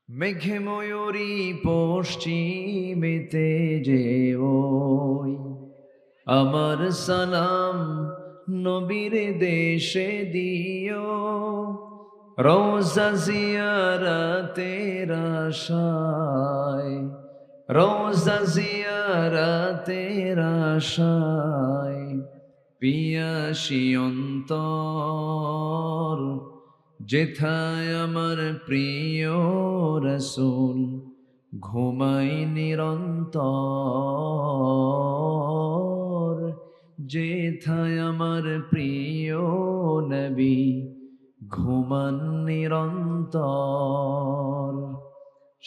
মেঘে ময়ূরী পশ্চিমেতে যে ওই আমার সালাম নবীর দেশে দিও রোজা জিয়ারাতের আশায় রোজা জিয়ারাতের আশায় পিয়াসী অন্তর যেথায় আমার প্রিয় রসূল ঘুমাই নিরন্তর যেথায় আমার প্রিয় নবী ঘুমান নিরন্তর।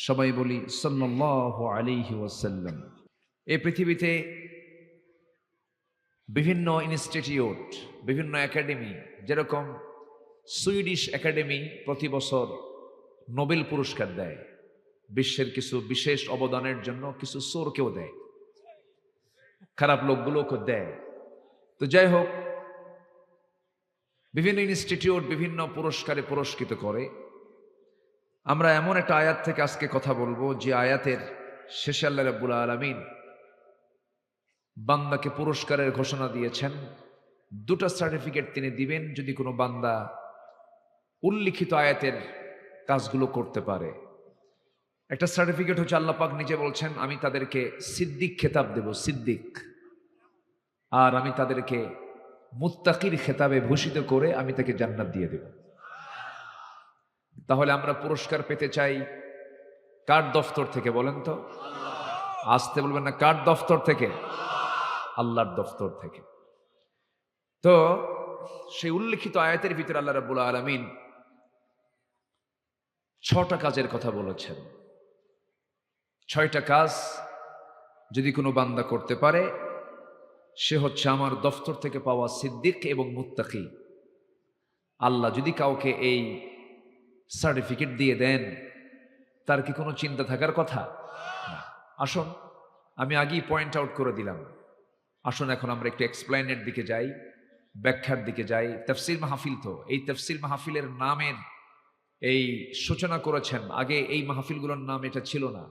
সবাই বলি সাল্লাল্লাহু আলাইহি ওয়াসাল্লাম। এই পৃথিবীতে বিভিন্ন ইনস্টিটিউট, বিভিন্ন একাডেমি, যেরকম সুইডিশ একাডেমি প্রতি বছর নোবেল পুরস্কার দেয়, বিশ্বের কিছু বিশেষ অবদানের জন্য কিছু সোরকেও দেয়, খারাপ লোকগুলোকে দেয়। তো যাই হোক, বিভিন্ন ইনস্টিটিউট বিভিন্ন পুরস্কারে পুরস্কৃত করে। আমরা এমন একটা আয়াত থেকে আজকে কথা বলবো যে আয়াতের শেষে আল্লাহ রাব্বুল আলামিন বান্দাকে পুরস্কারের ঘোষণা দিয়েছেন। দুটো সার্টিফিকেট তিনি দিবেন যদি কোনো বান্দা উল্লিখিত আয়াতের কাজগুলো করতে পারে। একটা সার্টিফিকেট হচ্ছে আল্লাহ পাক নিজে বলছেন, আমি তাদেরকে সিদ্দিক খেতাব দেব, সিদ্দিক, আর আমি তাদেরকে মুত্তাকির খেতাবে ভূষিত করে আমি তাকে জান্নাত দিয়ে দেব। তাহলে আমরা পুরস্কার পেতে চাই কার দফতর থেকে বলেন তো? আসতে বলবেন না, কার দফতর থেকে? আল্লাহর দফতর থেকে। তো সেই উল্লিখিত আয়াতের ভিতরে আল্লাহ রাব্বুল আলামিন 6টা কাজের কথা বলেছেন। 6টা কাজ যদি কোনো বান্দা করতে পারে, সে হচ্ছে আমার দফতর থেকে পাওয়া সিদ্দিক এবং মুত্তাকি। আল্লাহ যদি কাউকে এই সার্টিফিকেট দিয়ে দেন, তার কি কোনো চিন্তা থাকার কথা? আসুন, আমি আগেই পয়েন্ট আউট করে দিলাম। আসুন এখন আমরা একটু এক্সপ্লেনের দিকে যাই, ব্যাখ্যার দিকে যাই। তাফসীর মাহফিল, তো এই তাফসীর মাহফিলের নামের এই সূচনা করেছেন, আগে এই মাহফিলগুলোর নাম এটা ছিল না,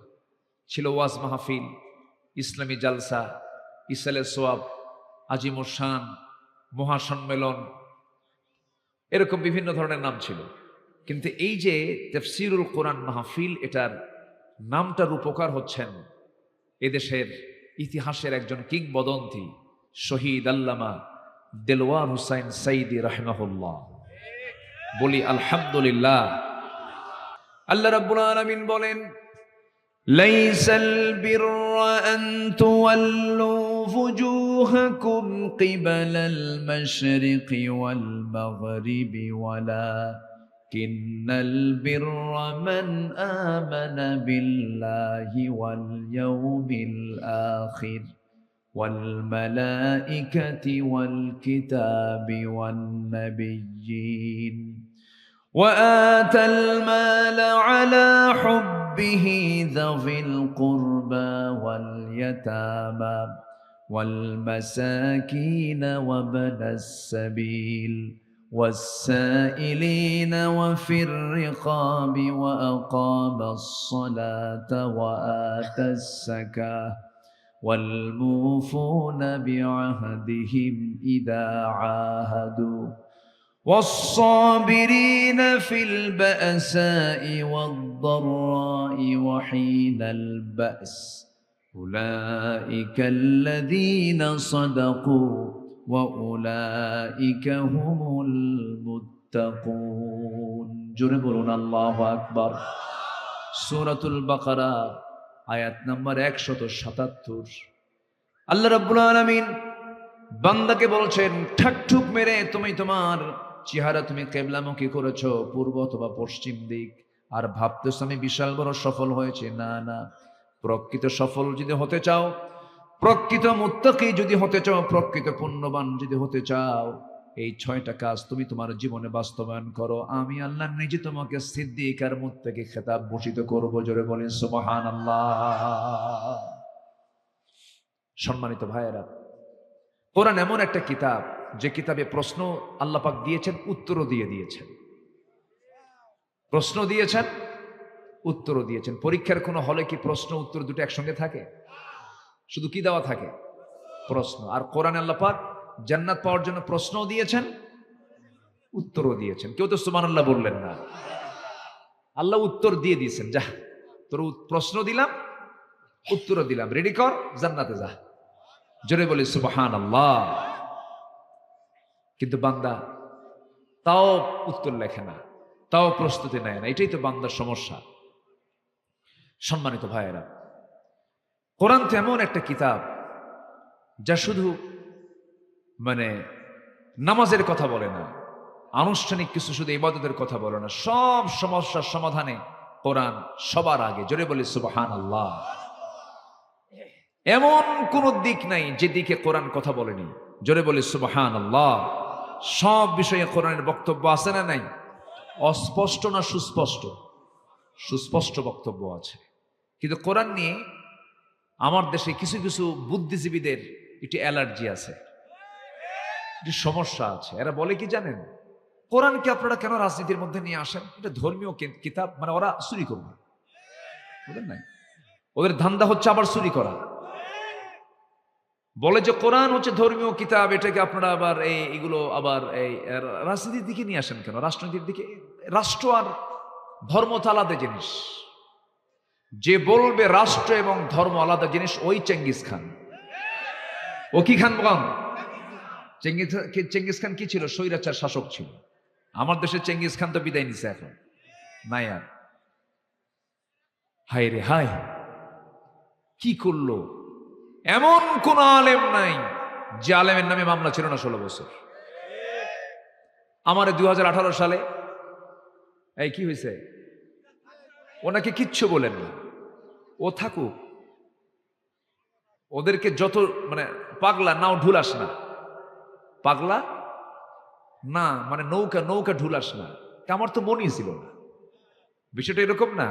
ছিল ওয়াজ মাহফিল, ইসলামী জালসা, ইসালে সোয়াব, আজিমুর শান, মহাসম্মেলন, এরকম বিভিন্ন ধরনের নাম ছিল। কিন্তু এই যে তাফসীরুল কোরআন মাহফিল, এটার নামটার উপকার হচ্ছেন এদেশের ইতিহাসের একজন কিংবদন্তি শহীদ আল্লামা দেলওয়ার হুসাইন সাইদি রাহিমাহুল্লাহ। বলি আলহামদুলিল্লাহ। আল্লাহ রাব্বুল আলামিন বলেন, লাইসাল বিররা আন তুওয়াল্লু ফুজুহাকুম কিবালাল মাশরিকি ওয়াল মাগরিবি ওয়ালাকিন্নাল বিররা মান আমানা বিল্লাহি ওয়াল ইয়াউমিল আখির ওয়াল মালাইকাতি ওয়াল কিতাবি ওয়ান নাবিয়্যিন وآتى المال على حبه ذوي القربى واليتامى والمساكين وابن السبيل والسائلين وفي الرقاب وأقام الصلاة وآتى الزكاة والموفون بعهدهم إذا عاهدوا والصابرين في البأساء والضراء وحين البأس أولئك الذين صدقوا وأولئك هم المتقون। جربون الله أكبر। سورة البقرة আয়াত নম্বর 177। আল্লাহ রাব্বুল আলামিন বান্দাকে বলছেন, ঠাকঠুক মেরে তুমি তোমার চেহারা তুমি কিবলামুখী করেছো, পূর্ব অথবা পশ্চিম দিক, আর ভাবতেছো আমি বিশাল বড় সফল হয়েছে। না না, প্রকৃত সফল যদি হতে চাও, প্রকৃত মুত্তাকি যদি হতে চাও, প্রকৃত পুণ্যবান যদি হতে চাও, এই 6টা কাজ তুমি তোমার জীবনে বাস্তবায়ন করো। আমি আল্লাহ নিজে তোমাকে সিদ্দিক আর মুত্তাকি খেতাব ভূষিত করবো। জোরে বলেন সুবহানাল্লাহ। সম্মানিত ভাইয়েরা, কোরআন এমন একটা কিতাব যে কিতাবে প্রশ্ন আল্লাহ পাক দিয়েছেন, উত্তরও দিয়ে দিয়েছেন। প্রশ্ন দিয়েছেন, উত্তরও দিয়েছেন। পরীক্ষার কোনো হলে কি প্রশ্ন উত্তর দুটো একসঙ্গে থাকে? শুধু কি দেওয়া থাকে? প্রশ্ন। আর কোরআনে আল্লাহ পাক জান্নাত পাওয়ার জন্য প্রশ্নও দিয়েছেন, উত্তরও দিয়েছেন। কেউ তো সুবহানাল্লাহ বললেন না। আল্লাহ উত্তর দিয়ে দিয়েছেন, যা তোর প্রশ্ন দিলাম, উত্তরও দিলাম, রেডি কর, জান্নাতে যা। জোরে বলি সুবহানাল্লাহ। কিন্তু বান্দা তাও উত্তর লেখে না, তাও প্রস্তুতি নেয় না। এটাই তো বান্দার সমস্যা। সম্মানিত ভাইয়েরা, কোরআন তো এমন একটা কিতাব যা শুধু মানে নামাজের কথা বলে না, আনুষ্ঠানিক কিছু শুধু ইবাদতের কথা বলে না, সব সমস্যার সমাধানে কোরআন সবার আগে। জোরে বলি সুবহানাল্লাহ। এমন কোন দিক নাই যে দিকে কোরআন কথা বলেনি। জোরে বলি সুবহানাল্লাহ। সব বিষয়ে কোরআনের বক্তব্য আছে না নাই? অস্পষ্ট না সুস্পষ্ট? সুস্পষ্ট বক্তব্য আছে। কিন্তু কোরআন নিয়ে আমার দেশে কিছু কিছু বুদ্ধিজীবীদের একটি অ্যালার্জি আছে, একটি সমস্যা আছে। এরা বলে কি জানেন, কোরআনকে আপনারা কেন রাজনীতির মধ্যে নিয়ে আসেন? এটা ধর্মীয় কিতাব, মানে ওরা চুরি করবে, বুঝলেন নাই? ওদের ধান্দা হচ্ছে আবার চুরি করা। বলে যে কোরআন হচ্ছে ধর্মীয় কিতাব, এটাকে আপনারা আবার এইগুলো আবার এই রাজনীতির দিকে নিয়ে আসেন কেন, রাজনীতির দিকে? রাষ্ট্র আর ধর্ম তো আলাদা জিনিস। যে বলবে রাষ্ট্র এবং ধর্ম আলাদা জিনিস, ওই চেঙ্গিস খান। ও কি খান বল? চেঙ্গিস খান কি ছিল? স্বৈরাচার শাসক ছিল। আমার দেশে চেঙ্গিস খান তো বিদায় নিছে, এখন নাই আর। হায় রে হায়, কি করলো? এমন কোন আলেম নাই যে আলেমের নামে মামলা ছিল না 16 বছর। আমার 2018 সালে এই কি হয়েছে, ওনাকে কিচ্ছু বলেন না, ও থাকুক, ওদেরকে যত মানে পাগলা নাও ঢুলাস না, পাগলা না মানে নৌকা নৌকা ঢুলাস না। আমার তো মনই ছিল না। বিষয়টা এরকম না,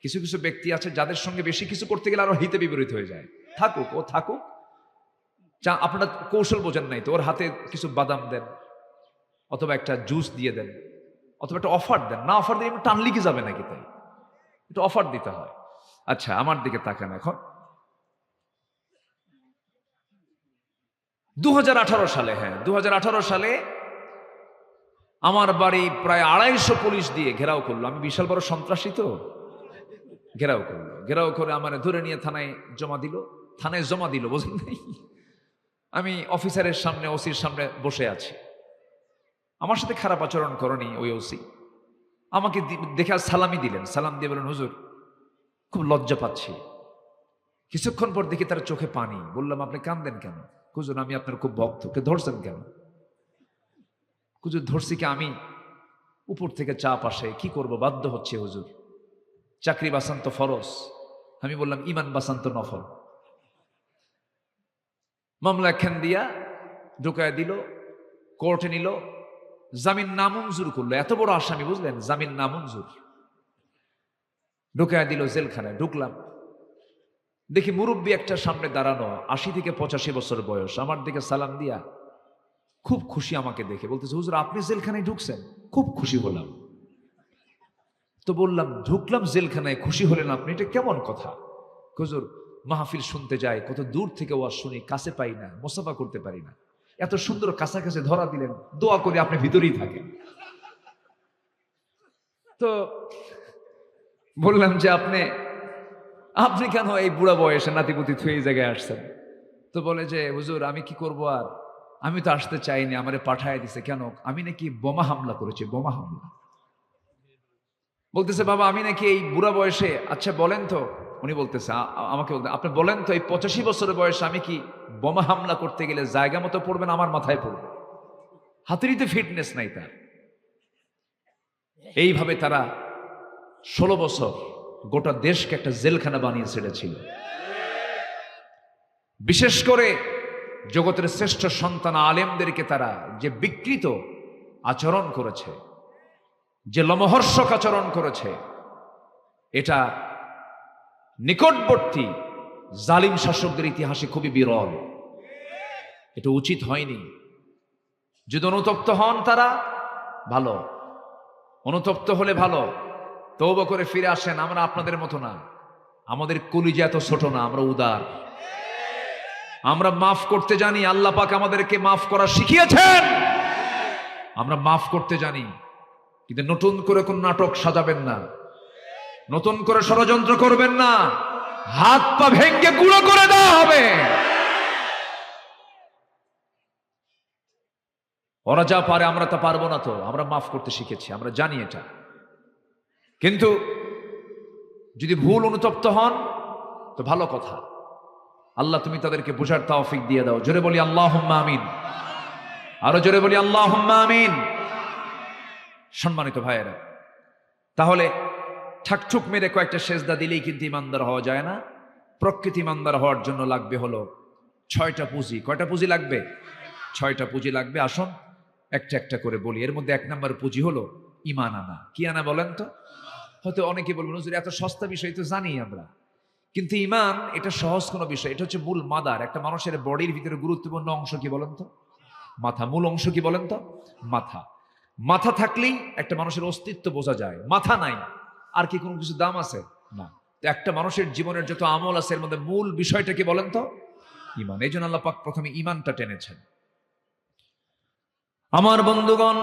কিছু কিছু ব্যক্তি আছে যাদের সঙ্গে বেশি কিছু করতে গেলে আরো হিতে বিপরীত হয়ে যায়। থাকুক, ও থাকুক, আপনারা কৌশল বোঝেন নাই তো। ওর হাতে কিছু বাদাম দেন, অথবা একটা জুস দিয়ে দেন, অথবা একটা অফার দেন। না অফার দিয়ে টান লিখে যাবে নাকি? তাই একটু অফার দিতে হয়। আচ্ছা, আমার দিকে তাকান এখন। 2018 সালে, হ্যাঁ 2018 সালে আমার বাড়ি প্রায় 250 পুলিশ দিয়ে ঘেরাও করলো। আমি বিশাল বড় সন্ত্রাসী তো। ঘেরাও করলো, ঘেরাও করে আমার ধরে নিয়ে থানায় জমা দিল। থানায় জমা দিল, বুঝলেন নাই? আমি অফিসারের সামনে, ওসির সামনে বসে আছি। আমার সাথে খারাপ আচরণ করেনি ওই ওসি। আমাকে দেখে সালামি দিলেন, সালাম দিয়ে বলেন, হুজুর খুব লজ্জা পাচ্ছি। কিছুক্ষণ পর দেখি তার চোখে পানি। বললাম, আপনি কাঁদেন কেন? হুজুর আমি আপনার খুব ভক্ত। কে ধরছেন কেন? হুজুর ধরছি কি, আমি উপর থেকে চাপ আসে, কি করব, বাধ্য হচ্ছে হুজুর। চাকরি বাঁচান তো ফরজ। আমি বললাম, ইমান বাঁচান তো নফল। মামলা একখান দিয়া ঢুকায় দিল, কোর্টে নিল, জামিন নামঞ্জুর করলো। এত বড় আসামি, বুঝলেন, জামিন নামঞ্জুর। ঢুকায় দিল জেলখানায়। ঢুকলাম, দেখি মুরব্বী একটা সামনে দাঁড়ানো, 80 থেকে 85 বছর বয়স। আমার দিকে সালাম দিয়া খুব খুশি আমাকে দেখে, বলতেছে, হুজুর আপনি জেলখানায় ঢুকছেন? খুব খুশি হলাম। তো বললাম, ঢুকলাম জেলখানায়, খুশি হলেন আপনি, এটা কেমন কথা? হুজুর মাহফিল শুনতে যাই, কত দূর থেকে ওয়াজ শুনি, কাছে পাই না, মোসাফা করতে পারি না। এত সুন্দর কাছাকাছি ধরা দিলেন, দোয়া করে আপনি ভিতরেই থাকেন। তো বললাম যে আপনি কেন এই বুড়া বয়সে নাতিপুতি থুয়ে এই জায়গায় আসছেন? তো বলে যে, হুজুর আমি কি করব, আর আমি তো আসতে চাইনি, আমারে পাঠায় দিছে। কেন? আমি নাকি বোমা হামলা করেছি। বোমা হামলা? বলতেছে, বাবা আমি নাকি এই বুড়া বয়সে, আচ্ছা বলেন তো, উনি বলতেছে আমাকে বলতে, আপনি বলেন তো এই 85 বছরের বয়সে আমি কি বোমা হামলা করতে গেলে জায়গা মতো পড়বেন, আমার মাথায় পড়বে? হাতেরই ফিটনেস নাই তার। এইভাবে তারা 16 বছর গোটা দেশকে একটা জেলখানা বানিয়ে ছেড়েছিল। বিশেষ করে জগতের শ্রেষ্ঠ সন্তান আলেমদেরকে তারা যে বিকৃত আচরণ করেছে, যে লোমহর্ষক আচরণ করেছে, এটা নিকটবর্তী জালিম শাসকদের ইতিহাসে খুবই বিরল। এটা উচিত হয়নি। যদি অনুতপ্ত হন তারা, ভালো, অনুতপ্ত হলে ভালো। তওবা করে ফিরে আসেন। আমরা আপনাদের মতো না, আমাদের কলিজা এত ছোট না, আমরা উদার, আমরা মাফ করতে জানি। আল্লাহ পাক আমাদেরকে মাফ করা শিখিয়েছেন, আমরা মাফ করতে জানি। কিন্তু নতুন করে কোন নাটক সাজাবেন না, নতুন করে ষড়যন্ত্র করবেন না, হাত পা ভেঙে গুঁড়ো করে দেওয়া হবে। ওরা যা পারে আমরা তা পারবো না, তো আমরা মাফ করতে শিখেছি, আমরা জানি এটা। কিন্তু যদি ভুল অনুতপ্ত হন তো ভালো কথা, আল্লাহ তুমি তাদেরকে বোঝার তৌফিক দিয়ে দাও। জোরে বলি আল্লাহুম্মা আমিন, আরো জোরে বলি আল্লাহুম্মা আমিন। সম্মানিত ভাইয়েরা, তাহলে ঠাকঠুক মেরে কয়েকটা সেজদা দিলেই কিন্তু ইমানদার হওয়া যায় না। প্রকৃত ইমানদার হওয়ার জন্য লাগবে হলো 6টা পুঁজি। কয়টা পুঁজি লাগবে? 6টা পুঁজি লাগবে। আসুন একটা একটা করে বলি। এর মধ্যে 1 নম্বর পুঁজি হলো ঈমান আনা। কি আনা বলেন তো? হয়তো অনেকে বলবেন হুজুর এত সস্তা বিষয় তো জানি আমরা, কিন্তু ঈমান এটা সহজ কোনো বিষয়। এটা হচ্ছে মূল মাদার। একটা মানুষের বডির ভিতরে গুরুত্বপূর্ণ অংশ কি বলেন তো? মাথা। মূল অংশ কি বলেন তো? মাথা। মাথা থাকলেই একটা মানুষের অস্তিত্ব বোঝা যায়। মাথা নাই আর কি কোনো কিছু দাম আছে? না। তো একটা মানুষের জীবনের যত আমল আছে এর মধ্যে মূল বিষয়টা কি বলেন তো? ঈমান। এই জন্য আল্লাহ পাক প্রথমে ঈমানটা টেনেছেন। আমার বন্ধুগণ,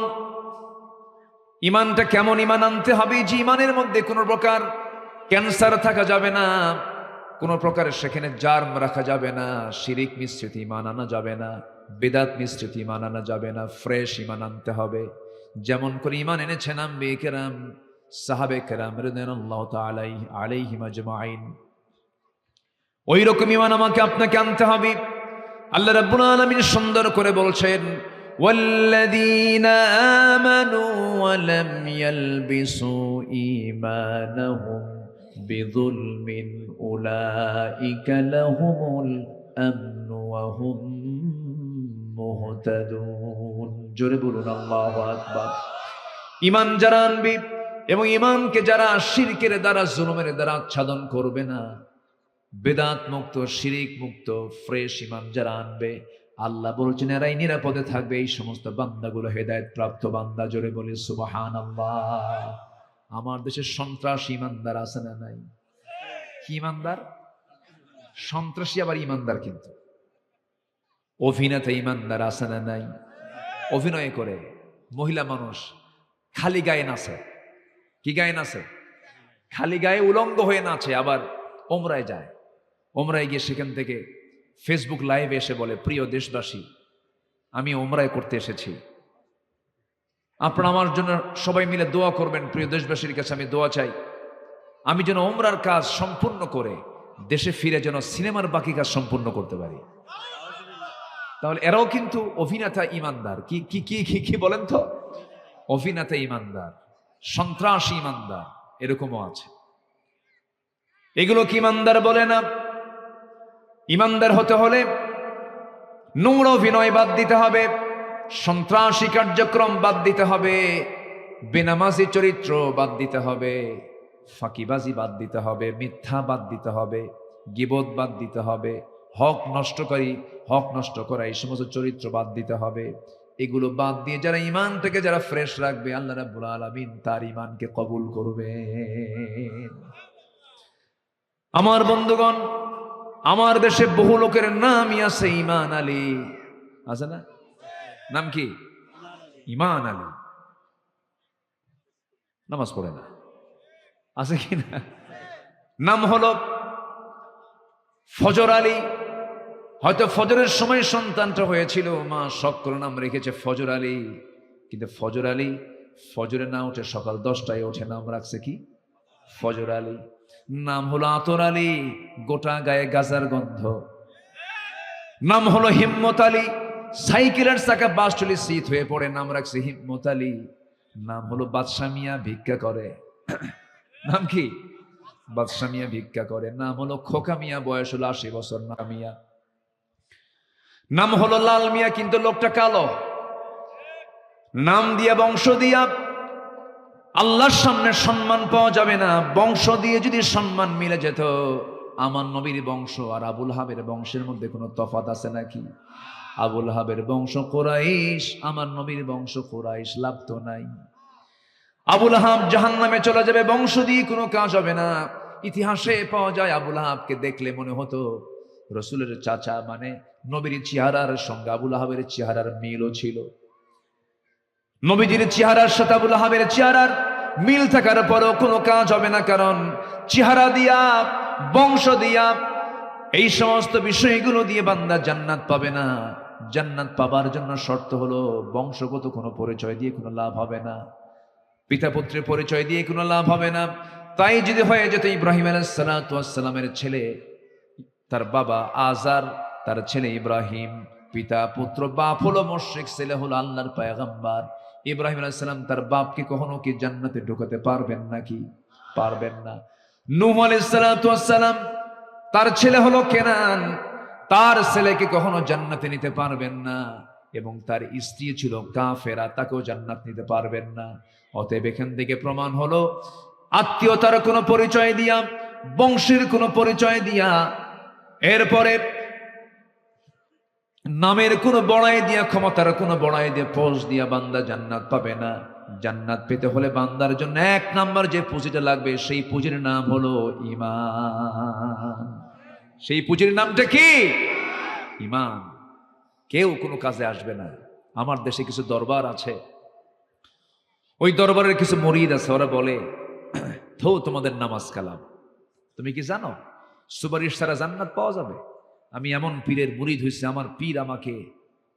ঈমানটা কেমন ঈমান আনতে হবে? যে ঈমানের মধ্যে কোনো প্রকার ক্যান্সার থাকা যাবে না, কোনো প্রকারের সেখানে জার্ম রাখা যাবে না, শিরিক মিশ্রিত ঈমান আনা যাবে না, বিদআত মিশ্রিত ঈমান আনা যাবে না, ফ্রেশ ঈমান আনতে হবে। যেমন করে ঈমান এনেছেন আম্বিয়া কেরাম, সাহাবে কেরাম রাদিয়াল্লাহু তাআলা আলাইহিম আজমাইন, ওই রকম ঈমান আমাকে আপনাকে আনতে হবে। আল্লাহ রাব্বুল আলামিন সুন্দর করে বলছেন, ওয়াল্লাযীনা আমানু ওয়া লাম ইয়ালবিসু ঈমানাহুম বিযুলমিন উলাইকা লাহুমুল আমনু ওয়া হুম মুহতাদুন। জোরে বলুন আল্লাহু আকবার। ঈমান যারা আনবে এবং ঈমানকে যারা শিরকের দ্বারা, জুলুমের দ্বারা আচ্ছাদন করবে না, বেদাত মুক্ত, শিরিক মুক্ত, ফ্রেশ ঈমান যারা আনবে, আল্লাহ বলছেন এরাই নিরাপদে থাকবে। এই সমস্ত বান্দাগুলো হেদায়েত প্রাপ্ত বান্দা। জোরে বলি সুবহানাল্লাহ। আমার দেশে সন্ত্রাসী ঈমানদার আছে না নাই? কি ঈমানদার? সন্ত্রাসী আবার ঈমানদার। কিন্তু অভিনেতা ঈমানদার আছে না নাই? অভিনয় করে, মহিলা মানুষ খালি গায়ে নাচে। কি গায়ে নাচে? খালি গায়ে উলঙ্গ হয়ে নাচে। আবার ওমরায় যায়, ওমরায় গিয়ে সেখান থেকে ফেসবুক লাইভে এসে বলে, প্রিয় দেশবাসী, আমি ওমরায় করতে এসেছি, আপনারা আমার জন্য সবাই মিলে দোয়া করবেন। প্রিয় দেশবাসীর কাছে আমি দোয়া চাই, আমি যেন ওমরার কাজ সম্পূর্ণ করে দেশে ফিরে যেন সিনেমার বাকি কাজ সম্পূর্ণ করতে পারি। তাহলে এরাও কিন্তু অভিনেতা ঈমানদার। কি কি কি কি কি বলেন তো? অভিনেতা ঈমানদার, সন্ত্রাসী ঈমানদার, এরকমও আছে। এগুলো কি ঈমানদার বলে না? ঈমানদার হতে হলে নোংরা অভিনয় বাদ দিতে হবে, সন্ত্রাসী কার্যক্রম বাদ দিতে হবে, বেনামাজি চরিত্র বাদ দিতে হবে, ফাঁকিবাজি বাদ দিতে হবে, মিথ্যা বাদ দিতে হবে, গীবত বাদ দিতে হবে, হক নষ্ট করা এই সমস্ত চরিত্র বাদ দিতে হবে। এগুলো বাদ দিয়ে যারা ঈমানটাকে যারা ফ্রেশ রাখবে, আল্লাহ রাব্বুল আলামিন তার ঈমানকে কবুল করবেন। আমার বন্ধুগণ, আমার দেশে বহু লোকের নামই আছে ঈমান আলী। আছে না? নাম কি? ঈমান আলী। নামাজ পড়ে না, আছে কি না? নাম হলো ফজর আলী। হয়তো ফজরের সময় সন্তানটা হয়েছিল, মা শখ করে নাম রেখেছে ফজর আলী। কিন্তু ফজর আলী ফজরে না উঠে সকাল 10টায় ওঠে, নাম রাখছে কি? ফজর আলী। নাম হলো আতর আলী, গোটা গায়ে গাজার গন্ধ। নাম হলো হিম্মত আলী, সাইকেলের চাকা বাসটলি শীত হয়ে পড়ে, নাম রাখছে হিম্মত আলী। নাম হলো বাদশা মিয়া, ভিক্ষা করে। নাম কি? বাদশা মিয়া ভিক্ষা করে। নাম হলো খোকা মিয়া, বয়স হলো 80 বছর, না মিয়া। নাম হলো লাল মিয়া, কিন্তু লোকটা কালো। নাম দিয়া বংশ দিয়া আল্লাহর সামনে সম্মান পাওয়া যাবে না। বংশ দিয়ে যদি সম্মান মিলে যেত, আমার নবীর বংশ আর আবুল হাবের বংশের মধ্যে কোনো তফাৎ আছে নাকি? আবুল হাবের বংশ কুরাইশ, আমার নবীর বংশ কুরাইশ, লাভ তো নাই। আবুল আহাব জাহান্নামে চলে যাবে, বংশ দিয়ে কোনো কাজ হবে না। ইতিহাসে পাওয়া যায় আবুল আহাবকে দেখলে মনে হতো রসুলের চাচা, মানে নবীর চেহারার সঙ্গে আবুল আহাবের চেহারার মিলও ছিল। নবীজির চেহারার সাথে আবুল আহাবের চেহারার মিল থাকার পরও কোনো কাজ হবে না, কারণ চেহারা দিয়া, বংশ দিয়া, এই সমস্ত বিষয়গুলো দিয়ে বান্দা জান্নাত পাবে না। জান্নাত পাবার জন্য শর্ত হলো বংশগত কোনো পরিচয় দিয়ে কোনো লাভ হবে না, পিতা পুত্রের পরিচয় দিয়ে কোনো লাভ হবে না। তাই যদি হয়ে যেত ইব্রাহিম আলাইহিস সালামের ছেলে, তার বাবা আজার, তার ছেলে ইব্রাহিম, পিতা পুত্র, বাপ হলো মুশরিক, ছেলে হলো আল্লাহর পয়গম্বর। ইব্রাহিম আলাইহিস সালাম তার বাপকে কখনো কি জান্নাতে ঢোকাতে পারবেন নাকি? পারবেন না। নূহ আলাইহিস সালাম তার ছেলে হলো কেনান, তার ছেলেকে কখনো জান্নাতে নিতে পারবেন না। এবং তার স্ত্রী ছিল কাফেরা, তাকেও জান্নাত নিতে পারবেন না। অতএব এখান থেকে প্রমাণ হলো আত্মীয়তার কোনো পরিচয় দিয়া, বংশের কোনো পরিচয় দিয়া, এরপরে নামের কোনো বড়াই দিয়া, ক্ষমতার কোনো বড়াই দিয়ে, পোস্ট দিয়া বান্দা জান্নাত পাবে না। জান্নাত পেতে হলে বান্দার জন্য এক নাম্বার যে পুঁজিটা লাগবে, সেই পুঁজির নাম হলো ঈমান। সেই পুঁজির নামটা কি? ঈমান। কেউ কোনো কাজে আসবে না। আমার দেশে কিছু দরবার আছে, ওই দরবারের কিছু মুরিদ আছে, ওরা বলে থো তোমাদের নামাজ কালাম। তুমি কি জানো সুপারিশ ছাড়া জান্নাত পাওয়া যাবে? আমি এমন পীরের মুরিদ হয়েছে, আমার পীর আমাকে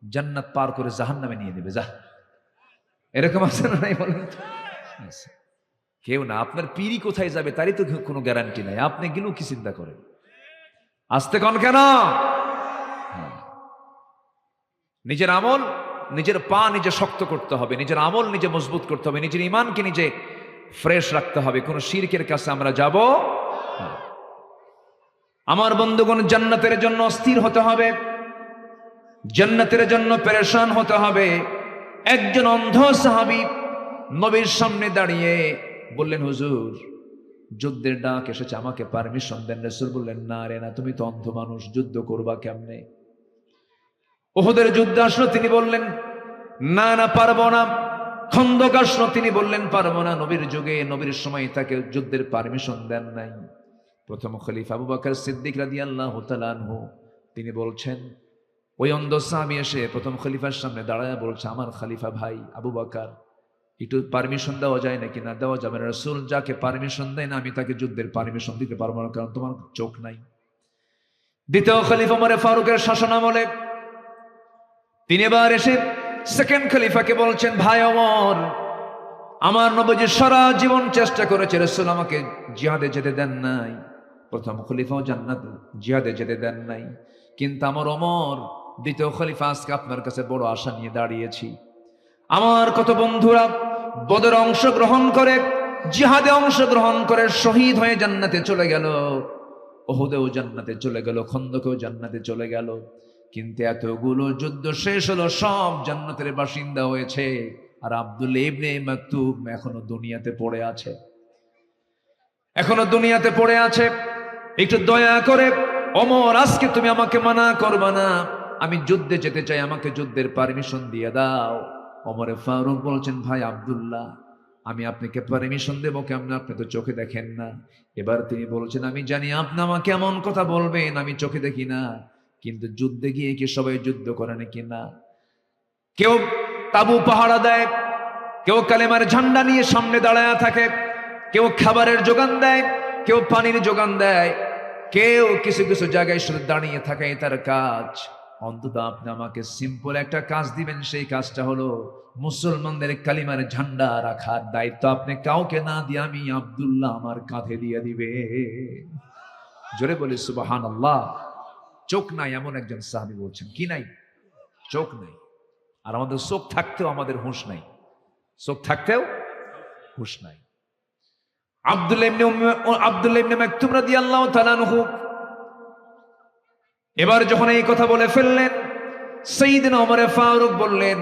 জান্নাত পার করে জাহান্নামে নিয়ে দেবে। যা, এরকম আছে না নাই বলেন? কেউ না। আপনার পীরই কোথায় যাবে তারই তো কোনো গ্যারান্টি নাই। আপনি গেলেও কি চিন্তা করেন? আসতে কন কেন? নিজের আমল, নিজের পা নিজে শক্ত করতে হবে, নিজের আমল নিজে মজবুত করতে হবে, নিজের ইমানকে নিজে ফ্রেশ রাখতে হবে। কোন শিরকের কাছে আমরা যাব না। আমার বন্ধুগণ, জান্নাতের জন্য অস্থির হতে হবে, জান্নাতের জন্য পেরেশান হতে হবে। একজন অন্ধ সাহাবী নবীর সামনে দাঁড়িয়ে বললেন, হুজুর যুদ্ধের ডাক এসেছে, আমাকে পারমিশন দেন। রাসূল বললেন, না রে না, তুমি তো অন্ধ মানুষ, যুদ্ধ করবা কেমনে? উহুদের যুদ্ধ আসলো, তিনি বললেন না না পারবো না। খন্দক আসলো, তিনি বললেন পারবো না। নবীর যুগে, নবীর সময় তাকে যুদ্ধের পারমিশন দেন নাই। প্রথম খলিফা আবু বকর সিদ্দিক রাদিয়াল্লাহু তাআলা আনহু, তিনি বলছেন, ওই অন্ধ সাহাবী এসে প্রথম খলিফার সামনে দাঁড়ায় বলছে, আমার খলিফা ভাই আবু বকর, একটু পারমিশন দেওয়া যায় নাকি? না, দেওয়া যাবে না। রাসূল যাকে পারমিশন দেয় না, আমি তাকে যুদ্ধের পারমিশন দিতে পারবো না, কারণ তোমার চোখ নাই। দ্বিতীয় খলিফা ওমর ফারুকের শাসনামলে তিনি এবার এসে সেকেন্ড খলিফাকে বলছেন, ভাই ওমর, আমার নবীজি সারা জীবন চেষ্টা করেছে, রাসূল আমাকে জিহাদে যেতে দেন নাই। প্রথম খলিফাও জান্নাতে জিহাদে যেতে দেন নাই, কিন্তু আমার ওমর দ্বিতীয় খলিফা, আজকে আপনার কাছে বড় আশা নিয়ে দাঁড়িয়েছি। আমার কত বন্ধুরা বদরে অংশগ্রহণ করে, জিহাদে অংশগ্রহণ করে শহীদ হয়ে জান্নাতে চলে গেল, উহুদেও জান্নাতে চলে গেল, খন্দকেও জান্নাতে চলে গেল। কিন্তু এতগুলো যুদ্ধ শেষ হলো, সব জান্নাতের বাসিন্দা হয়েছে, আর আব্দুল্লাহ ইবনে মাকতুম এখনো দুনিয়াতে পড়ে আছে, এখনো দুনিয়াতে পড়ে আছে। একটু দয়া করে ওমর, আজকে তুমি আমাকে মানা করবা না, আমি যুদ্ধে যেতে চাই, আমাকে যুদ্ধের পারমিশন দিয়ে দাও। ওমরে ফারুক বলছেন, ভাই আব্দুল্লাহ, আমি আপনাকে পারমিশন দেবো কেমন? আপনি তো চোখে দেখেন না। এবার তিনি বলছেন, আমি জানি আপনি আমাকে এমন কথা বলবেন, আমি চোখে দেখি না, কিন্তু যুদ্ধে গিয়ে কি সবাই যুদ্ধ করে নাকি? না। কেউ তাবু পাহারা দেয়, কেউ কালেমার ঝান্ডা নিয়ে সামনে দাঁড়ায় থাকে, কেউ খাবারের যোগান দেয়, কেউ পানির যোগান দেয়, কেউ কিছু কিছু জায়গায় শুধু দাঁড়িয়ে থাকাই তার কাজ। অন্তত আপনি আমাকে সিম্পল একটা কাজ দিবেন, সেই কাজটা হলো মুসলমানদের কালিমার ঝান্ডা রাখার দায়িত্ব আপনি কাউকে না দিয়ে আমি আব্দুল্লাহ আমার কাঁধে দিয়ে দিবে। জোরে বলি সুবহানাল্লাহ। চোখ নাই এমন একজন সাহাবী বলছেন, কি নাই? চোখ নাই। আর আমাদের চোখ থাকতেও আমাদের হুঁশ নাই, চোখ থাকতেও হুঁশ নাই। আব্দুল্লাহ ইবনে মাকতুম রাদিয়াল্লাহু তাআলা আনহু এবার যখন এই কথা বলে ফেললেন, সাইয়েদনা ওমর ফারুক বললেন,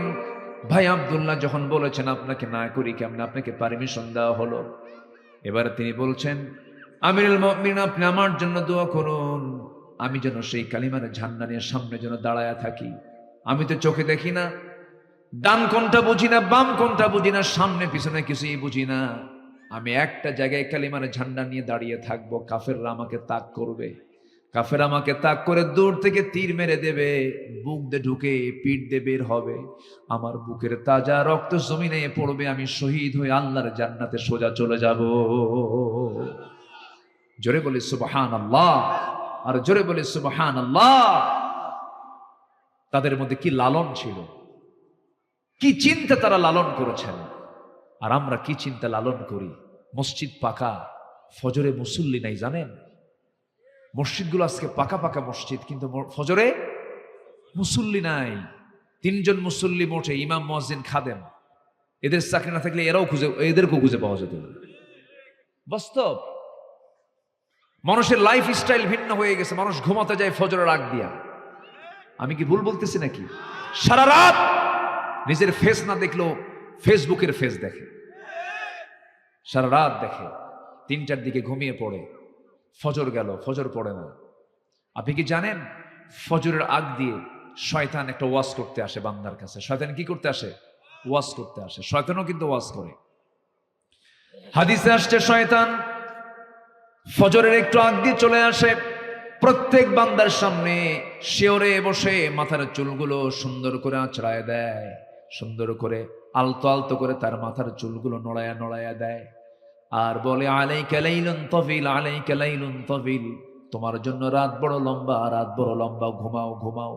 ভাই আব্দুল্লাহ যখন বলেছেন আপনাকে না করি কেমনে? আপনাকে পারমিশন দেওয়া হলো। এবার তিনি বলছেন, আমিরুল মুমিনিন, আপনি আমার জন্য দোয়া করুন, আমি যেন সেই কালিমার ঝান্ডা নিয়ে সামনে যেন দাঁড়ায়া থাকি। আমি তো চোখে দেখি না, ডান কোনটা বুঝি না, বাম কোনটা বুঝি না, সামনে পিছনে কিছুই বুঝি না। আমি একটা জায়গায় কালিমার ঝান্ডা নিয়ে দাঁড়িয়ে থাকবো, কাফেররা আমাকে তাক করবে, কাফের আমাকে তাক করে দূর থেকে তীর মেরে দেবে, বুক দিয়ে ঢুকে পিঠ দিয়ে বের হবে, আমার বুকের তাজা রক্ত জমিনে পড়বে, আমি শহীদ হয়ে আল্লাহর জান্নাতে সোজা চলে যাব। জোরে বলি সুবহানাল্লাহ, আর জোরে বলি সুবহানাল্লাহ। তাদের মধ্যে কি লালন ছিল, কি চিন্তা তারা লালন করেছেন, আর আমরা কি চিন্তা লালন করি। মসজিদ পাকা, ফজরে মুসল্লি নাই জানেন। মসজিদগুলো আজকে পাকা পাকা মসজিদ, কিন্তু ফজরে মুসল্লি নাই। 3 জন মুসল্লি মোটে, ইমাম মুয়াজ্জিন খাদেম। এদের চাকরি না থাকলে এদেরকেও খুঁজে পাওয়া যেত। বাস্তব। মানুষের লাইফ স্টাইল ভিন্ন হয়ে গেছে, মানুষ ঘুমাতে যায় ফজরের আগ দিয়া। আমি কি ভুল বলতেছি নাকি? সারা রাত নিজের ফেস না দেখলেও ফেসবুকের ফেস দেখে, সারা রাত দেখে, 3টার দিকে ঘুমিয়ে পড়ে, ফজর গেল, ফজর পড়ে না। আপনি কি জানেন ফজরের আগ দিয়ে শয়তান একটা ওয়াজ করতে আসে বান্দার কাছে। শয়তান কি করতে আসে? ওয়াজ করতে আসে। শয়তানও কিন্তু ওয়াজ করে। হাদিসে আসছে শয়তান ফজরের একটু আগ দিয়ে চলে আসে প্রত্যেক বান্দার সামনে, শিওরে বসে মাথার চুলগুলো সুন্দর করে আঁচড়ায় দেয়, সুন্দর করে আলতো আলতো করে তার মাথার চুলগুলো নড়ায়া নড়ায়া দেয়, আর বলে আলাইকা লাইলুন তাফিল, আলাইকা লাইলুন তাফিল, তোমার জন্য রাত বড় লম্বা, রাত বড় লম্বা, ঘুমাও ঘুমাও।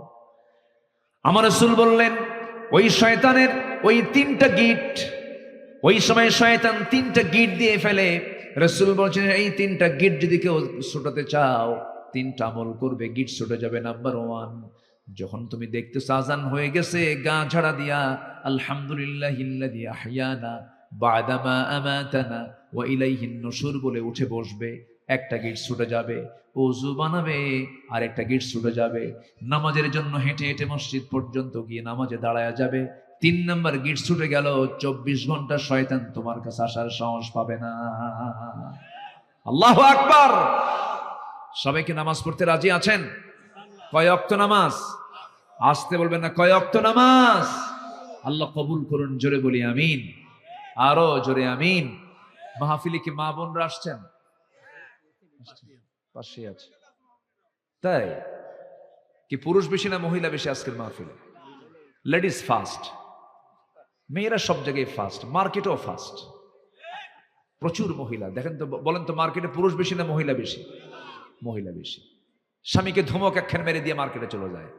আমার রাসূল বললেন ওই শয়তানের ওই 3টা গিট, ওই সময় শয়তান 3টা গিট দিয়ে ফেলে। রাসূল বলছেন এই 3টা গিট যদি কেউ ছুটাতে চাও, 3টা আমল করবে, গিট ছুটে যাবে। নাম্বার 1, যখন তুমি দেখতেছ আজান হয়ে গেছে, গা ঝাড়া দিয়া আলহামদুলিল্লাহিল্লাযী আহইয়ানা বা'দামা আমাতানা ওয়া ইলাইহিন নুশুর বলে উঠে বসবে, একটা গিট ছুটে যাবে। ওযু বানাবে, আর একটা গিট ছুটে যাবে। নামাজের জন্য হেঁটে হেঁটে মসজিদ পর্যন্ত গিয়ে নামাজে দাঁড়ায়া যাবে। 3 নাম্বার গিট ছুটে গেল, 24 ঘন্টা শয়তান তোমার কাছে আসার সাহস পাবে না। আল্লাহু আকবার। সবাইকে নামাজ পড়তে রাজি আছেন? কয় ওয়াক্ত নামাজ? আসতে বলবেন না, কয় ওয়াক্ত নামাজ? আল্লাহ কবুল করুন, জোরে বলি আমিন, আরো জোরে আমিন। মাহফিলে কি মা বোনরা আসছেন? পাশে আছে। তাই কি পুরুষ বেশি না মহিলা বেশি আজকের মাহফিলে? লেডিস ফার্স্ট, মেয়েরা সব জায়গায় ফার্স্ট, মার্কেটেও ফার্স্ট, প্রচুর মহিলা। দেখেন তো, বলেন তো মার্কেটে পুরুষ বেশি না মহিলা বেশি? মহিলা বেশি। স্বামীকে ধমক একখান মেরে দিয়ে মার্কেটে চলে যায়।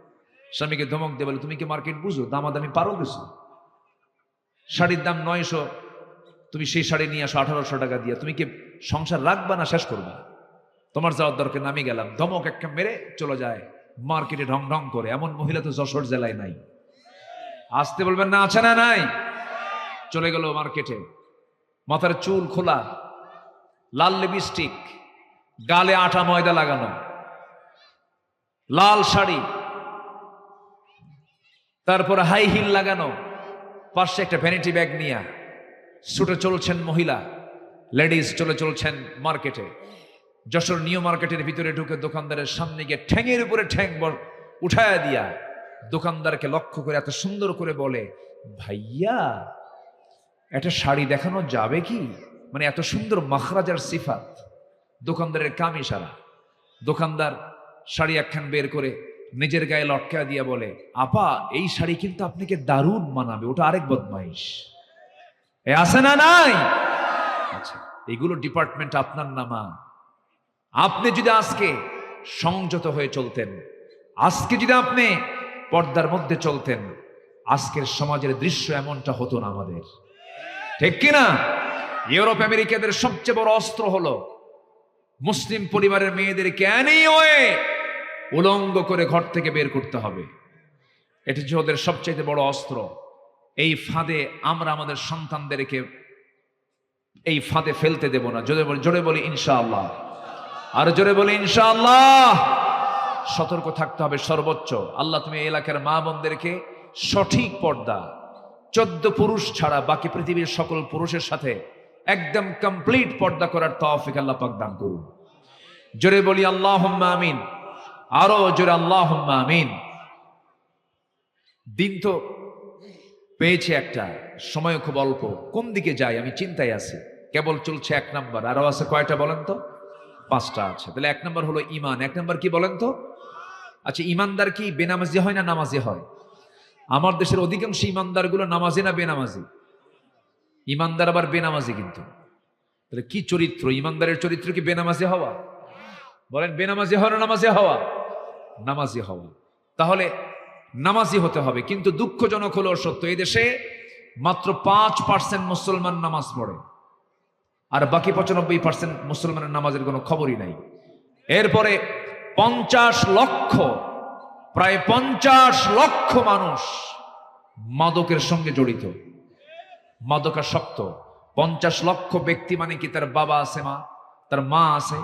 স্বামীকে ধমক দিয়ে বলে তুমি কি মার্কেট বুঝো, দামাদামি পারো কিছু? শাড়ির দাম 900, তুমি সেই শাড়ি নিয়ে আসো 1800 টাকা দিয়ে, তুমি কি সংসার রাখবা না শেষ করবা? তোমার যাওয়ার দরকার, নামি গেলাম। ধমক একটা মেরে চলে যায় মার্কেটে ঢং ঢং করে। এমন মহিলা তো যশোর জেলায় নাই। আসতে বলবেন না, আছে না নাই? চলে গেল মার্কেটে, মাথার চুল খোলা, লাল লিপস্টিক, গালে আটা ময়দা লাগানো, লাল শাড়ি, তারপর হাই হিল লাগানো, পাশে একটা ভ্যানিটি ব্যাগ নিয়ে ছুটে চলছেন মহিলা, লেডিস চলে চলছেন মার্কেটে। যশোর নিউ মার্কেটের ভিতরে ঢুকে দোকানদারের সামনে গিয়ে ঠ্যাঙের উপরে ঠ্যাং উঠায়া দিয়া দোকানদারকে লক্ষ্য করে এত সুন্দর করে বলে, ভাইয়া একটা শাড়ি দেখানো যাবে কি? মানে এত সুন্দর মাখরাজার সিফাত, দোকানদারের কাম ইশারা। দোকানদার শাড়ি একখান বের করে নিজের গায়ে লটকা দিয়া বলে, আপা এই শাড়ি কিন্তু আপনাকে দারুণ মানাবে। ওটা আরেক বদমাইশ। এ আছে না নাই? আচ্ছা, এগুলো ডিপার্টমেন্ট আপনার নামা। আপনি যদি আজকে সংযত হয়ে চলতেন, আজকে যদি আপনি পর্দার মধ্যে চলতেন, আজকের সমাজের দৃশ্য এমনটা হতো না আমাদের, ঠিক কিনা? ইউরোপ আমেরিকাদের সবচেয়ে বড় অস্ত্র হলো মুসলিম পরিবারের মেয়েদেরকে এনিওয়ে উলঙ্গ করে ঘর থেকে বের করতে হবে। এটা যে ওদের সবচেয়ে বড় অস্ত্র। এই ফাঁদে আমরা আমাদের সন্তানদেরকে এই ফাঁদে ফেলতে দেব না। জোরে বলি ইনশাআল্লাহ, আর জোরে বলি ইনশাআল্লাহ। সতর্ক থাকতে হবে সর্বোচ্চ। আল্লাহ তুমি এই এলাকার মা বোনদেরকে সঠিক পর্দা, 14 পুরুষ ছাড়া বাকি পৃথিবীর সকল পুরুষের সাথে একদম কমপ্লিট পর্দা করার তৌফিক আল্লাহ পাক দান করুন। জোরে বলি আল্লাহুম্মা আমিন, আরো জোরে আল্লাহুম্মা আমিন। দিন তো পেয়েছি একটা, সময় খুব অল্প, কোন দিকে যাই আমি চিন্তায় আছি। কেবল চলছে 1 নাম্বার, আরো আছে কয়টা বলেন তো? 5টা আছে। তাহলে 1 নাম্বার হলো ইমান। 1 নাম্বার কি বলেন তো? আচ্ছা, ইমানদার কি বেনামাজি হয় না নামাজি হয়? আমার দেশের অধিকাংশ ইমানদার গুলো নামাজি না বেনামাজি? ইমানদার আবার বেনামাজি। কিন্তু তাহলে কি চরিত্র? ইমানদারের চরিত্র কি বেনামাজি হওয়া? বলেন, বেনামাজি হওয়া না নামাজি হওয়া? নামাজি হওয়া। তাহলে নামাজি হতে হবে। কিন্তু দুঃখজনক হলো সত্য, এই দেশে মাত্র 5% মুসলমান নামাজ পড়ে, আর বাকি 95% মুসলমানের নামাজের কোনো খবরই নাই। এরপরে 50 লক্ষ, প্রায় 50 লক্ষ মানুষ মাদকের সঙ্গে জড়িত, মাদকাসক্ত। 50 লক্ষ ব্যক্তি মানে কি? তার বাবা আছে, তার মা আছে,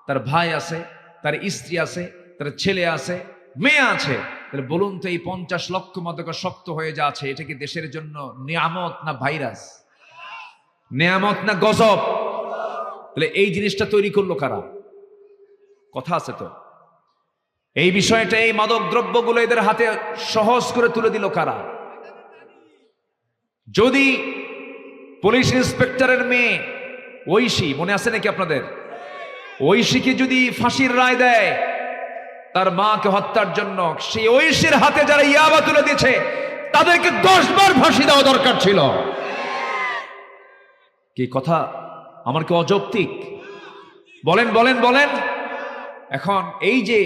তার ভাই আছে, তার স্ত্রী আছে, তার ছেলে আছে, মেয়ে আছে। তাহলে বলুন তো, এই 50 লক্ষ মাদকাসক্ত হয়ে যা আছে, এটা কি দেশের জন্য নিয়ামত না ভাইরাস? নিয়ামত না গজব? তাহলে এই জিনিসটা তৈরি করলো কারা? কথা আছে তো। এই বিষয়টা, এই মাদক দ্রব্যগুলো এদের হাতে সহজ করে তুলে দিল কারা? যদি পুলিশ ইন্সপেক্টরের মেয়ে ঐশী, মনে আছে নাকি আপনাদের? ঐশীকে যদি ফাঁসির রায় দেয় তার মাকে হত্যার জন্য, সেই ঐশীর হাতে যারা ইয়াবা তুলে দিয়েছে তাদেরকে 10 বার ফাঁসি দেওয়া দরকার ছিল। কি কথা আমার কি অযৌক্তিক? বলেন বলেন বলেন। এখন এই যে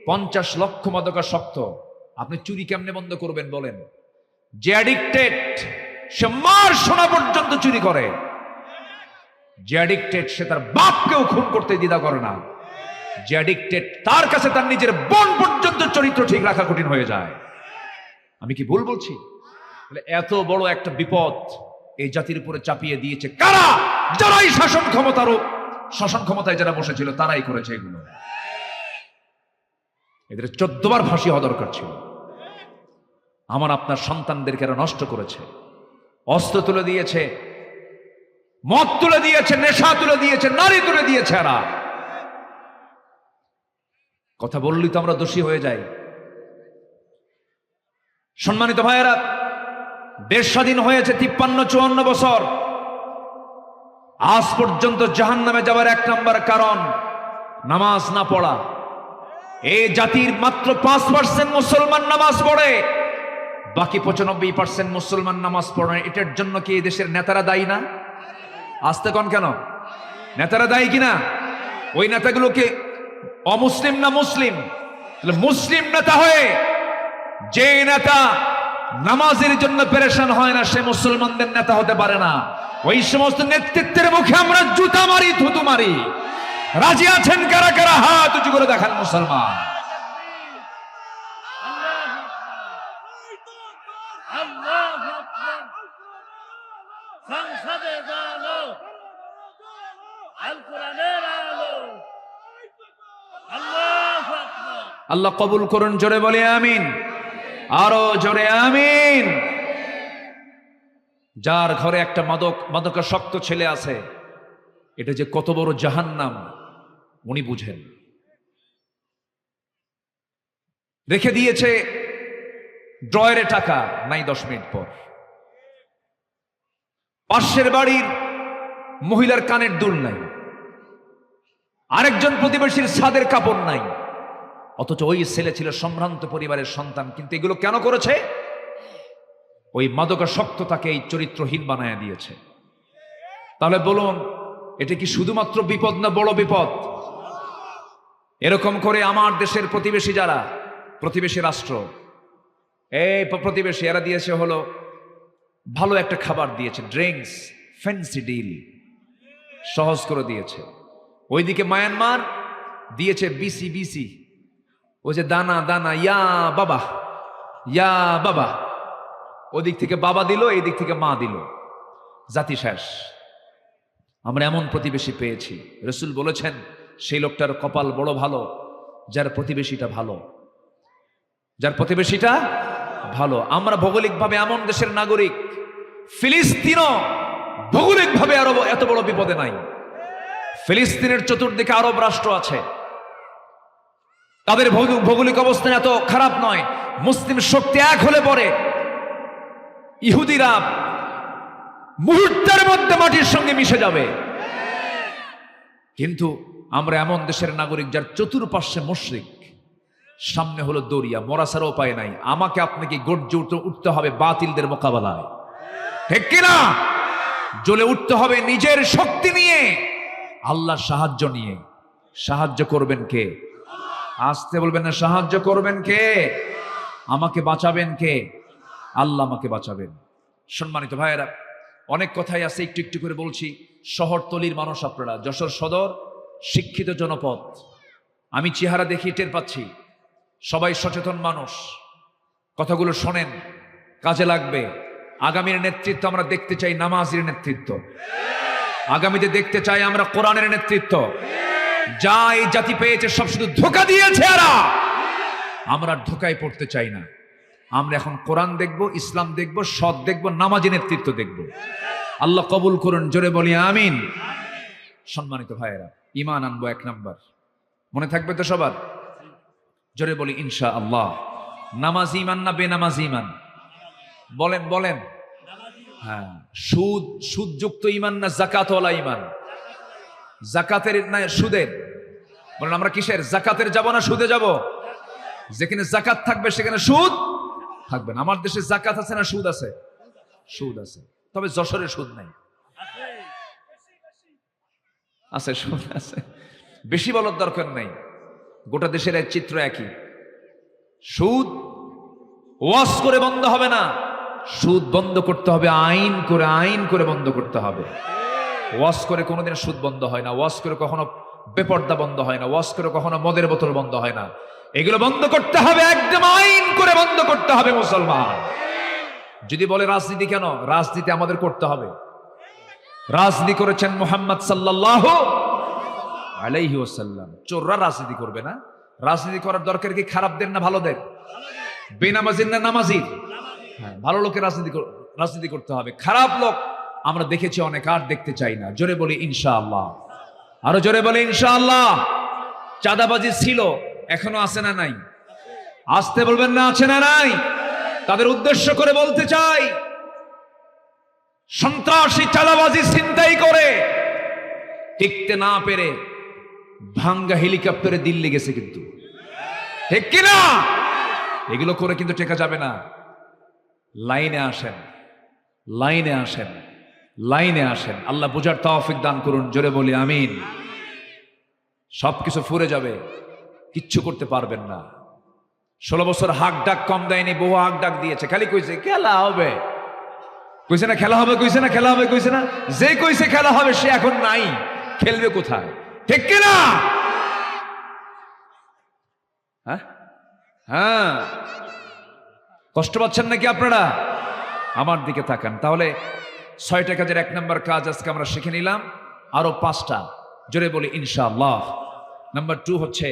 50 লক্ষ মাদকাসক্ত, আপনি চুরি কেমনে বন্ধ করবেন বলেন? যে অ্যাডিক্টেড সে মার সোনা পর্যন্ত চুরি করে, যে অ্যাডিক্টেড সে তার বাপকেও খুন করতে দ্বিধা করে না, যে অ্যাডিক্টেড তার কাছে তার নিজের বোন পর্যন্ত চরিত্র ঠিক রাখা কঠিন হয়ে যায়। আমি কি ভুল বলছি? এত বড় একটা বিপদ এই জাতির উপরে চাপিয়ে দিয়েছে কারা? যারাই শাসন ক্ষমতায় যারা বসেছিল তারাই করেছে এগুলো। এদের 14 বার ফাঁসি হওয়া দরকার ছিল। আমার আপনার সন্তানদেরকে এরা নষ্ট করেছে, অস্ত্র তুলে দিয়েছে, মদ তুলে দিয়েছে, নেশা তুলে দিয়েছে, নারী তুলে দিয়েছে। এরা কথা বললেই তো আমরা দোষী হয়ে যাই। সম্মানিত ভাইয়েরা, দেশ স্বাধীন হয়েছে 53-54 বছর। আজ পর্যন্ত জাহান্নামে যাওয়ার 1 নাম্বার কারণ নামাজ না পড়া। এই জাতির মাত্র 5% মুসলমান নামাজ পড়ে, বাকি 95% মুসলমান নামাজ পড়ে। এটার জন্য কি এই দেশের নেতারা দায়ী না? আসতে কোন কেন? নেতারা দায়ী কিনা? ওই নেতাগুলোকে অমুসলিম না মুসলিম? মুসলিম নেতা হয়ে যে নেতা নামাজের জন্য পেরেশান হয় না, সে মুসলমানদের নেতা হতে পারে না। ওই সমস্ত নেতৃত্বের মুখে আমরা জুতা মারি, থুতু মারি। রাজি আছেন কারা কারা? হাত উঁচু করে দেখান মুসলমান। আল্লাহ কবুল করুন, জোরে বলে আমিন, আরো জোরে আমিন। যার ঘরে একটা মাদকাসক্ত ছেলে আছে, এটা যে কত বড় জাহান্নাম উনি বুঝেন। রেখে দিয়েছে ড্রয়ারে টাকা, নাই 10 মিনিট পর। পাশের বাড়ির মহিলার কানের দুল নাই, আরেকজন প্রতিবেশীর ছাদের কাপড় নাই, অথচ ওই ছেলে ছিল সম্ভ্রান্ত পরিবারের সন্তান। কিন্তু এগুলো কেন করেছে? ওই মাদকাসক্ত তাকে এই চরিত্রহীন বানায় দিয়েছে। তাহলে বলুন, এটা কি শুধুমাত্র বিপদ না বড় বিপদ? এরকম করে আমার দেশের প্রতিবেশী যারা, প্রতিবেশী রাষ্ট্র, এই প্রতিবেশী, এরা দিয়েছে হলো ভালো একটা খাবার দিয়েছে, ড্রিঙ্কস, ফ্যান্সি ডিল সহজ করে দিয়েছে। ওইদিকে মায়ানমার দিয়েছে বিসি, ওই যে দানা দানা, ইয়া বাবা ইয়া বাবা। ওদিক থেকে বাবা দিল, এই দিক থেকে মা দিল, জাতি শেষ। আমরা এমন প্রতিবেশী পেয়েছি, রাসূল বলেছেন সেই লোকটার কপাল বড় ভালো যার প্রতিবেশীটা ভালো, যার প্রতিবেশীটা ভালো। আমরা ভৌগোলিকভাবে এমন দেশের নাগরিক, ফিলিস্তিনও ভৌগোলিকভাবে আরব এত বড় বিপদে নাই। ফিলিস্তিনের চতুর্দিকে আরব রাষ্ট্র আছে, তাদের ভৌগোলিক অবস্থান এত খারাপ নয়। মুসলিম শক্তি এক হলে পরে ইহুদিরা মুহূর্তের মধ্যে মাটির সঙ্গে মিশে যাবে। কিন্তু আমরা এমন দেশের নাগরিক যার চতুর্পার্শ্বে মুশরিক, সামনে হলো দরিয়া, মরা ছাড়া উপায় নাই। আমাকে আপনাকে গর্জে উঠতে হবে বাতিলদের মোকাবেলায়, ঠিক কিনা? জ্বলে উঠতে হবে নিজের শক্তি নিয়ে, আল্লাহর সাহায্য নিয়ে। সাহায্য করবেন কে? আসতে বলবেন না, সাহায্য করবেন কে? আমাকে বাঁচাবেন কে? আল্লাহ আমাকে বাঁচাবেন। সম্মানিত ভাইয়েরা, অনেক কথাই আছে, একটু একটু করে বলছি। শহরতলির মানুষ আপনারা, যশোর সদর শিক্ষিত জনপদ, আমি চেহারা দেখি টের পাচ্ছি সবাই সচেতন মানুষ। কথাগুলো শোনেন, কাজে লাগবে। আগামীর নেতৃত্ব আমরা দেখতে চাই নামাজের নেতৃত্ব, আগামীতে দেখতে চাই আমরা কোরআনের নেতৃত্ব। যা এই জাতি পেয়েছে সব শুধু ধোঁকা দিয়েছে, এরা। আমরা ধোঁকায় পড়তে চাই না। আমরা এখন কোরআন দেখব, ইসলাম দেখব, সৎ দেখব, নামাজি নেতৃত্ব দেখব। আল্লাহ কবুল করুন, জোরে বলি আমিন। সম্মানিত ভাইয়েরা, ঈমান আনবো 1 নাম্বার, মনে থাকবে তো সবার? জোরে বলি ইনশাআল্লাহ। নামাজি ঈমান না বেনামাজি ঈমান? বলেন বলেন। হ্যাঁ, সুদযুক্ত ঈমান না যাকাতওয়ালা ঈমান? যাকাতের না সুদের? বলেন আমরা কিসের? যাকাতের যাব না সুদে যাব? যেখানে যাকাত থাকবে সেখানে সুদ থাকবে না। আমার দেশে যাকাত আছে না সুদ আছে? সুদ আছে, তবে যশোরে সুদ নাই। আছে, সুদ আছে, বেশি বলার দরকার নাই। গোটা দেশের এক চিত্র একই। সুদ ওয়াজ করে বন্ধ হবে না, সুদ বন্ধ করতে হবে আইন করে, আইন করে বন্ধ করতে হবে। ওয়াজ করে কোনোদিন সুদ বন্ধ হয় না, ওয়াজ করে কখনো বেপর্দা বন্ধ হয় না, ওয়াজ করে কখনো মদের বোতল বন্ধ হয় না। এগুলো বন্ধ করতে হবে, একদম আইন করে বন্ধ করতে হবে মুসলমান। যদি বলে রাজনীতি কেন? রাজনীতি আমাদের করতে হবে। রাজনীতি করেছেন মুহাম্মদ সাল্লাল্লাহু আলাইহি ওয়াসাল্লাম। চোররা রাজনীতি করবে না? রাজনীতি করার দরকার কি খারাপদের না ভালোদের? বেনামাজির না নামাজির? হ্যাঁ, ভালো লোকের রাজনীতি করতে হবে। খারাপ লোক আমরা দেখেছি অনেক, আর দেখতে চাই না। জোরে বলি ইনশাআল্লাহ, আরো জোরে বলি ইনশাআল্লাহ। চাঁদাবাজি ছিল, এখনো আছে না নাই? আসতে বলবেন না, আছে না নাই? তাদের উদ্দেশ্য করে বলতে চাই, সন্ত্রাসী চাঁদাবাজি ছিনতাই করে টিকতে না পেরে ভাঙ্গা হেলিকপ্টারে দিল্লি গেছে, কিন্তু ঠিক কিনা? এগুলো করে কিন্তু টেকা যাবে না। লাইনে আসেন, লাইনে আসেন, লাইনে আসেন। আল্লাহ বুঝার তৌফিক দান করুন, জোরে বলি আমিন। সবকিছু ফুরে যাবে, কিচ্ছু করতে পারবেন না। 16 বছর হাক ডাক কম দেয়নি, বহু হাক ডাক দিয়েছে, খালি কইছে খেলা হবে, কইছে না খেলা হবে, কইছে না খেলা হবে, কইছে না। যে কইছে খেলা হবে সে এখন নাই, খেলবে কোথায়? ঠিক কিনা? হ্যাঁ হ্যাঁ, কষ্ট পাচ্ছেন নাকি আপনারা? আমার দিকে তাকান। তাহলে 6টা কাজের 1 নাম্বার কাজ আজকে আমরা শিখে নিলাম, আরো 5টা। জোরে বলি ইনশাআল্লাহ। নাম্বার 2 হচ্ছে